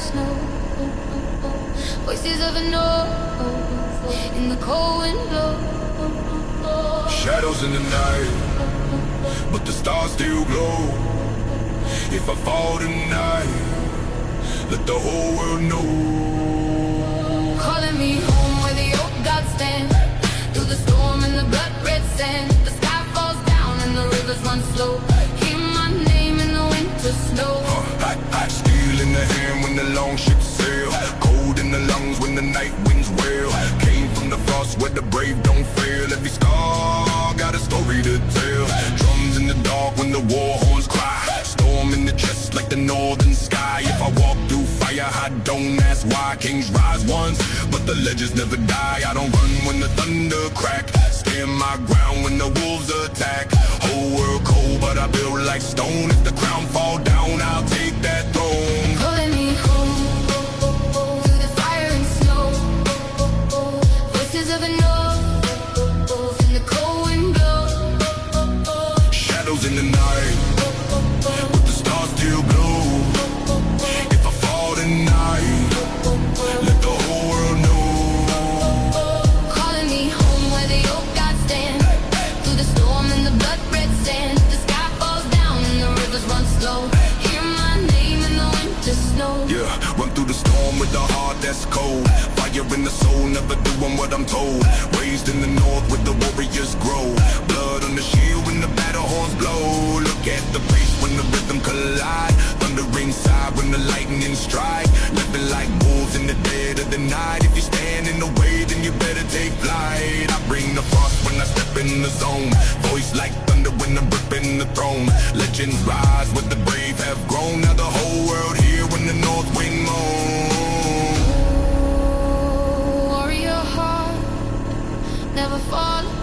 snow. Voices of the north in the cold wind blow. Shadows in the night, but the stars still glow. If I fall tonight, let the whole world know. Calling me home where the old gods stand. Through the storm and the blood red sand, the sky falls down and the rivers run slow. Hear my name in the winter snow. Hot steel in the hand when the long ships sail. Cold in the lungs when the night winds wail. Came from the frost where the brave don't fail. Every star got a story to tell. Drums in the dark when the war horns cry. Storm in the chest like the northern sky. If I walk through fire, I don't ask why. Kings rise once, but the legends never die. I don't run when the thunder crack. Stand my ground when the wolves attack. Whole world cold, but I build like stone. If the crown fall down, I'll take that throne. Calling me home through the fire and snow. Voices of the north in the cold wind blow. Shadows in the night, but the stars still glow. If I fall tonight, let the whole world know. Calling me home where the old gods stand. Through the storm and the blood red sand, the sky falls down and the rivers run slow. Hear my name in the winter snow. Yeah, run through the storm with a heart that's cold. Fire in the soul, never doing what I'm told. Raised in the north where the warriors grow. Blood on the shield when the battle horns blow. Look at the pace when the rhythm collide. Thunder inside when the lightning strike. Living like wolves in the dead of the night. If you stand in the way, then you better take flight. I bring the frost when I step in the zone. Voice like thunder when I'm gripping the throne. Legends rise where the brave have grown. Now the whole world here when the north wind moans. Warrior heart, never fall apart.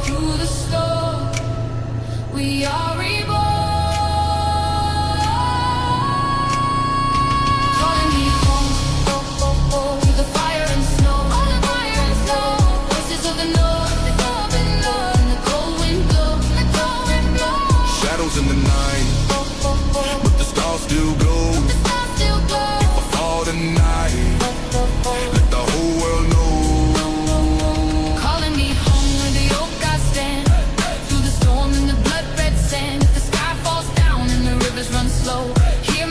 Through the storm, we are reborn. Calling me home through the fire and snow. Voices of the north in the cold wind blow. Shadows in the night, but the stars still glow. If I fall tonight, let the whole world know. Calling me home where the old gods stand. Through the storm and the blood red sand, the sky falls down and the rivers run slow. Hear